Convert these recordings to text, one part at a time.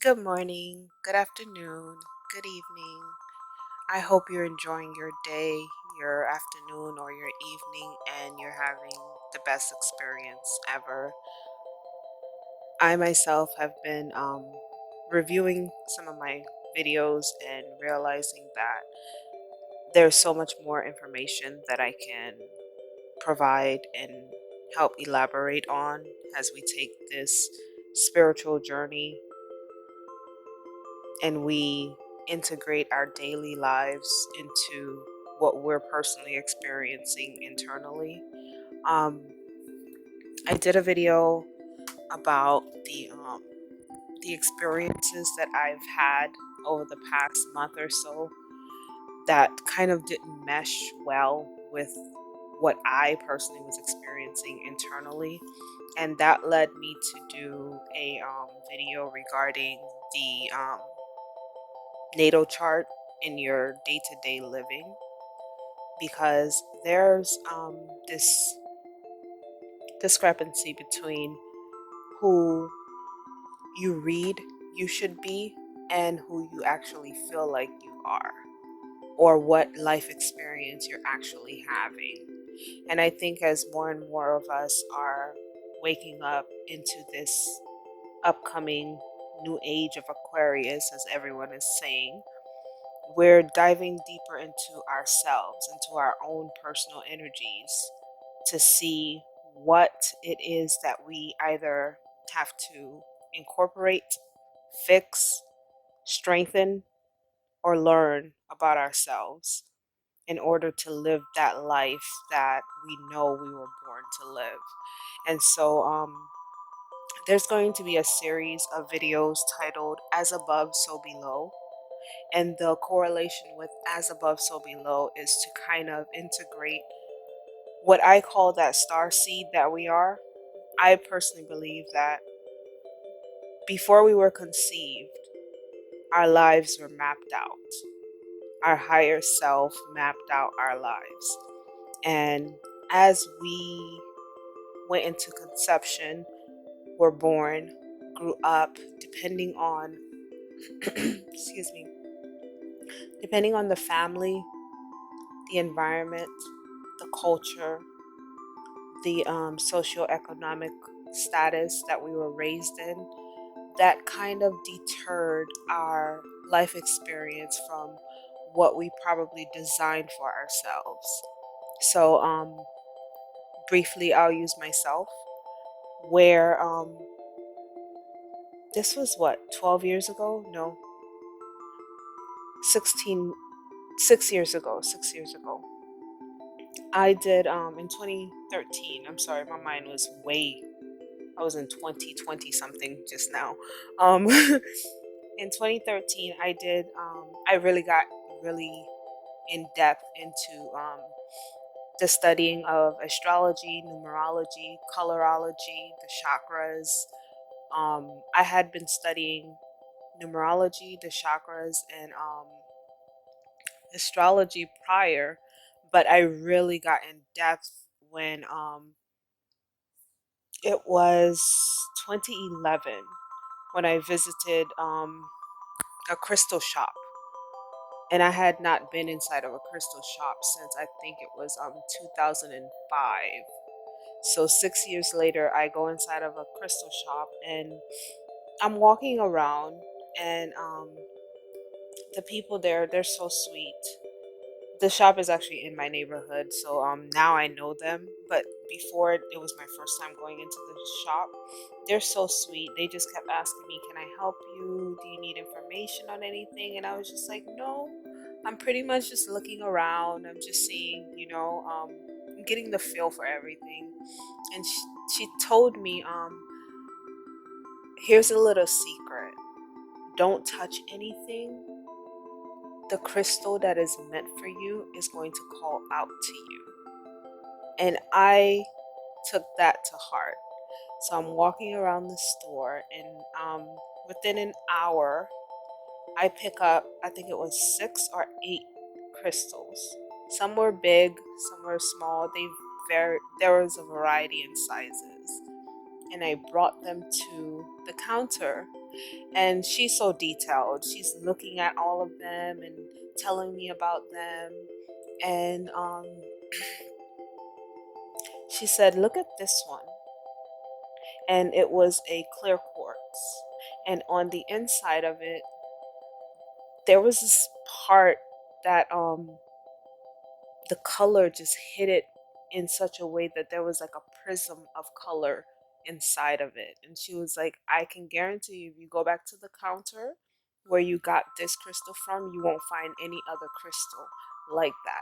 Good morning, good afternoon, good evening. I hope you're enjoying your day, your afternoon, or your evening, and you're having the best experience ever. I myself have been reviewing some of my videos and realizing that there's so much more information that I can provide and help elaborate on as we take this spiritual journey and we integrate our daily lives into what we're personally experiencing internally. Um, I did a video about the experiences that I've had over the past month or so that kind of didn't mesh well with what I personally was experiencing internally, and that led me to do a video regarding the natal chart in your day-to-day living, because there's this discrepancy between who you read you should be and who you actually feel like you are, or what life experience you're actually having. And I think as more and more of us are waking up into this upcoming new age of Aquarius, as everyone is saying, we're diving deeper into ourselves, into our own personal energies, to see what it is that we either have to incorporate, fix, strengthen, or learn about ourselves in order to live that life that we know we were born to live. And so, there's going to be a series of videos titled As Above, So Below. And the correlation with as above, so below is to kind of integrate what I call that star seed that we are. I personally believe that before we were conceived, our lives were mapped out. Our higher self mapped out our lives. And as we went into conception, were born, grew up, depending on, excuse me, depending on the family, the environment, the culture, the socioeconomic status that we were raised in, that kind of deterred our life experience from what we probably designed for ourselves. So, briefly, I'll use myself, where this was what, 12 years ago? No, 16, 6 years ago, 6 years ago. I did in 2013. I'm sorry, my mind was way, I was in 2020 something just now. Um, in 2013, I really got really in depth into the studying of astrology, numerology, colorology, the chakras. I had been studying numerology, the chakras, and astrology prior, but I really got in depth when it was 2011 when I visited a crystal shop. And I had not been inside of a crystal shop since I think it was 2005. So 6 years later, I go inside of a crystal shop and I'm walking around, and the people there, they're so sweet. The shop is actually in my neighborhood, so now I know them. But before, it was my first time going into the shop. They're so sweet. They just kept asking me, "Can I help you? Do you need information on anything?" And I was just like, "No, I'm pretty much just looking around. I'm just seeing, I'm getting the feel for everything." And she told me, "Here's a little secret. Don't touch anything. The crystal that is meant for you is going to call out to you." And I took that to heart. So I'm walking around the store, and within an hour, I pick up, I think it was 6 or 8 crystals. Some were big, some were small. There was a variety in sizes. And I brought them to the counter, And she's so detailed. She's looking at all of them and telling me about them. And she said, "Look at this one." And it was a clear quartz. And on the inside of it, there was this part that the color just hit it in such a way that there was like a prism of color inside of it. And she was like, "I can guarantee you, if you go back to the counter where you got this crystal from, you won't find any other crystal like that.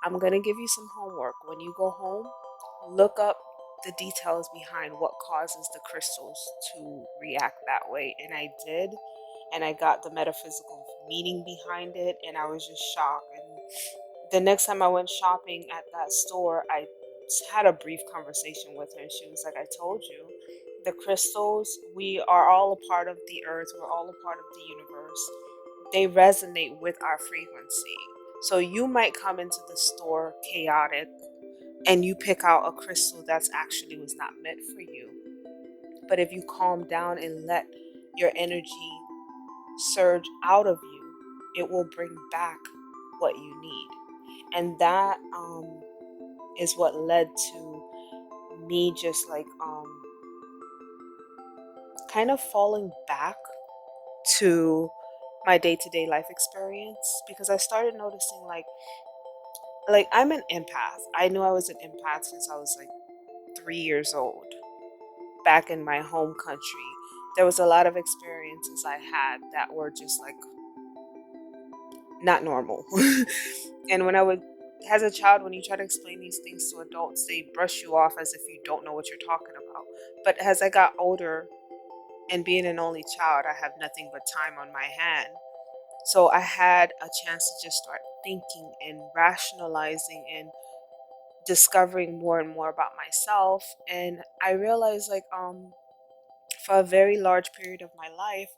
I'm going to give you some homework. When you go home, look up the details behind what causes the crystals to react that way." And I did. And I got the metaphysical meaning behind it. And I was just shocked. And the next time I went shopping at that store, I had a brief conversation with her. And she was like, "I told you, the crystals, we are all a part of the earth, we're all a part of the universe. They resonate with our frequency. So you might come into the store chaotic and you pick out a crystal that's actually was not meant for you. But if you calm down and let your energy surge out of you, it will bring back what you need." And that is what led to me just like kind of falling back to my day-to-day life experience, because I started noticing like I'm an empath. I knew I was an empath since I was like 3 years old. Back in my home country, there was a lot of experiences I had that were just like not normal. And when I would, as a child, when you try to explain these things to adults, they brush you off as if you don't know what you're talking about. But as I got older, and being an only child, I have nothing but time on my hand. So I had a chance to just start thinking and rationalizing and discovering more and more about myself. And I realized for a very large period of my life,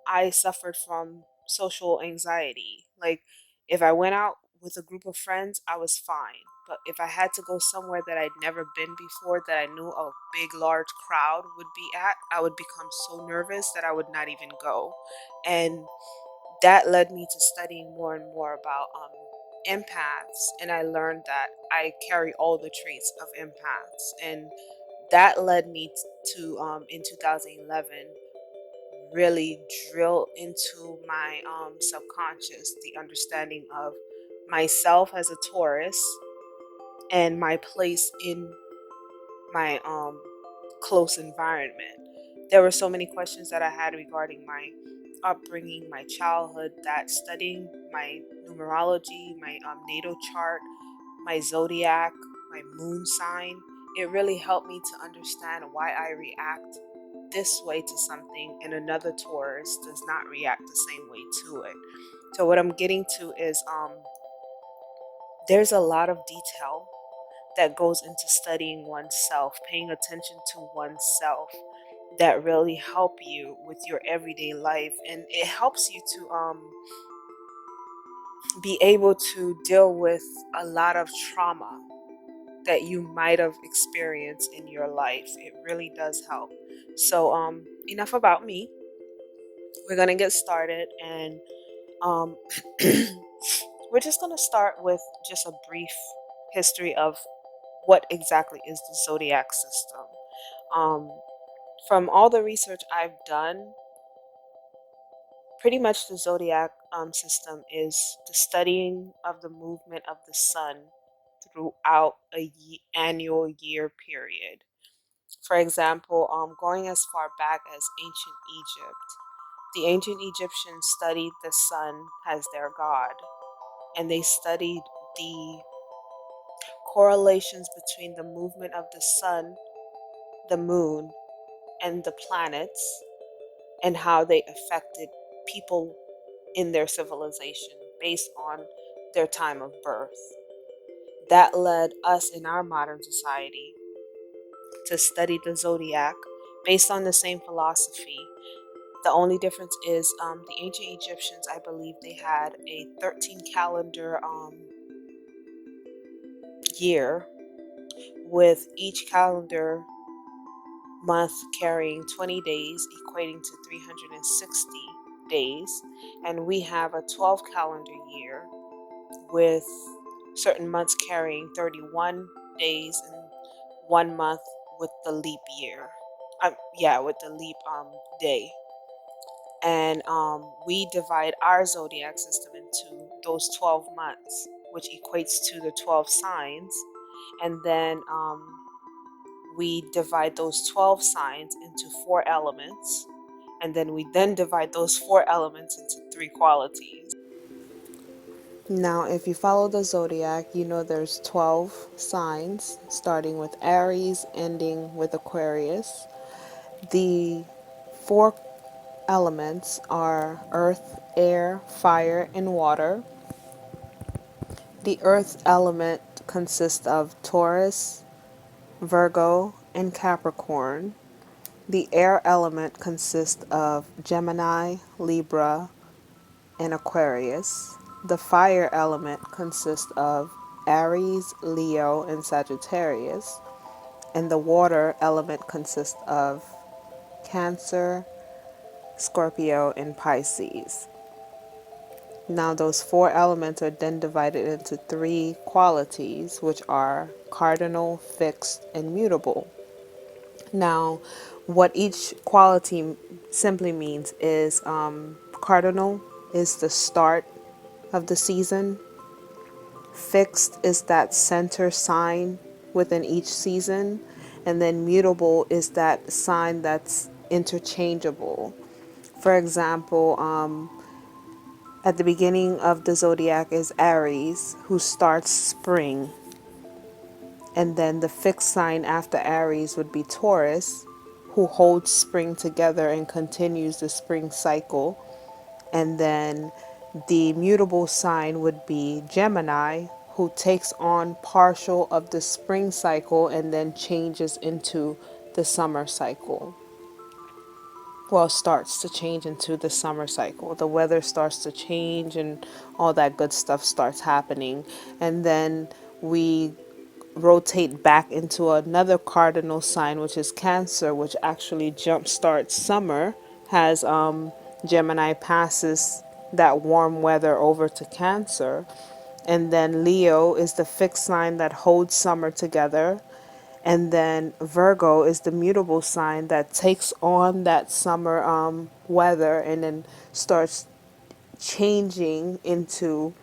I suffered from social anxiety. Like, if I went out with a group of friends, I was fine. But if I had to go somewhere that I'd never been before, that I knew a big, large crowd would be at, I would become so nervous that I would not even go. And that led me to studying more and more about empaths. And I learned that I carry all the traits of empaths. And that led me to, in 2011, really drill into my subconscious the understanding of myself as a Taurus and my place in my close environment. There were so many questions that I had regarding my upbringing, my childhood, that studying my numerology, my natal chart, my zodiac, my moon sign, it really helped me to understand why I react this way to something and another Taurus does not react the same way to it. So what I'm getting to is there's a lot of detail that goes into studying oneself, paying attention to oneself, that really help you with your everyday life. And it helps you to be able to deal with a lot of trauma that you might have experienced in your life. It really does help. So enough about me. We're gonna get started, and um we're just gonna start with just a brief history of what exactly is the zodiac system. um from all the research I've done, pretty much the zodiac system is the studying of the movement of the sun throughout a annual year period. For example, going as far back as ancient Egypt, the ancient Egyptians studied the sun as their god, and they studied the correlations between the movement of the sun, the moon, and the planets, and how they affected people in their civilization based on their time of birth. That led us in our modern society to study the zodiac based on the same philosophy. The only difference is the ancient Egyptians, I believe they had a 13 calendar year, with each calendar month carrying 20 days, equating to 360 days. And we have a 12 calendar year with certain months carrying 31 days and 1 month with the leap year. With the leap day. And we divide our zodiac system into those 12 months, which equates to the 12 signs. And then we divide those 12 signs into 4 elements. And then we then divide those 4 elements into 3 qualities. Now, if you follow the zodiac, you know there's 12 signs, starting with Aries, ending with Aquarius. The 4 elements are earth, air, fire, and water. The earth element consists of Taurus, Virgo, and Capricorn. The air element consists of Gemini, Libra, and Aquarius. The fire element consists of Aries, Leo, and Sagittarius. And the water element consists of Cancer, Scorpio, and Pisces. Now, those 4 elements are then divided into 3 qualities, which are cardinal, fixed, and mutable. Now, what each quality simply means is cardinal is the start of the season, fixed is that center sign within each season, and then mutable is that sign that's interchangeable. For example, at the beginning of the zodiac is Aries, who starts spring. And then the fixed sign after Aries would be Taurus, who holds spring together and continues the spring cycle. And then the mutable sign would be Gemini, who takes on partial of the spring cycle and then changes into the summer cycle. Well, starts to change into the summer cycle. The weather starts to change and all that good stuff starts happening. And then we rotate back into another cardinal sign, which is Cancer, which actually jumpstarts summer, has Gemini passes that warm weather over to Cancer. And then Leo is the fixed sign that holds summer together. And then Virgo is the mutable sign that takes on that summer weather and then starts changing into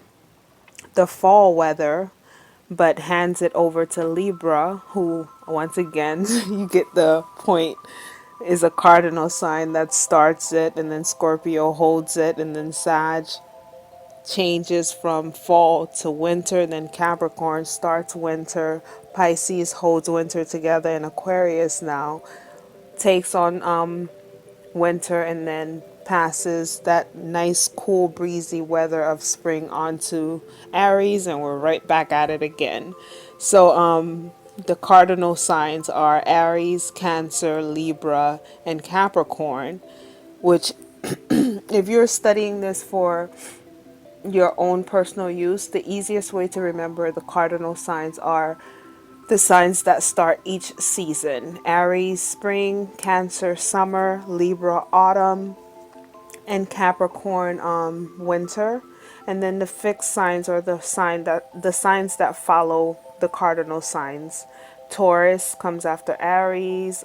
the fall weather, but hands it over to Libra, who, once again, you get the point, is a cardinal sign that starts it, and then Scorpio holds it, and then Sag changes from fall to winter, then Capricorn starts winter, Pisces holds winter together, and Aquarius now takes on winter and then passes that nice cool breezy weather of spring onto Aries, and we're right back at it again. So the cardinal signs are Aries, Cancer, Libra, and Capricorn, which if you're studying this for your own personal use, the easiest way to remember the cardinal signs are the signs that start each season: Aries, spring; Cancer, summer; Libra, autumn; and Capricorn, winter. And then the fixed signs are the signs that follow the cardinal signs. Taurus comes after Aries.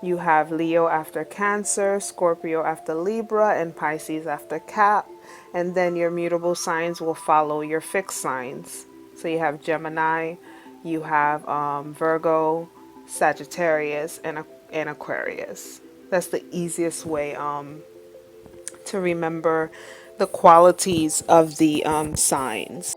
You have Leo after Cancer, Scorpio after Libra, and Pisces after Cap. And then your mutable signs will follow your fixed signs. So you have Gemini, you have Virgo, Sagittarius, and Aquarius. That's the easiest way to remember the qualities of the signs.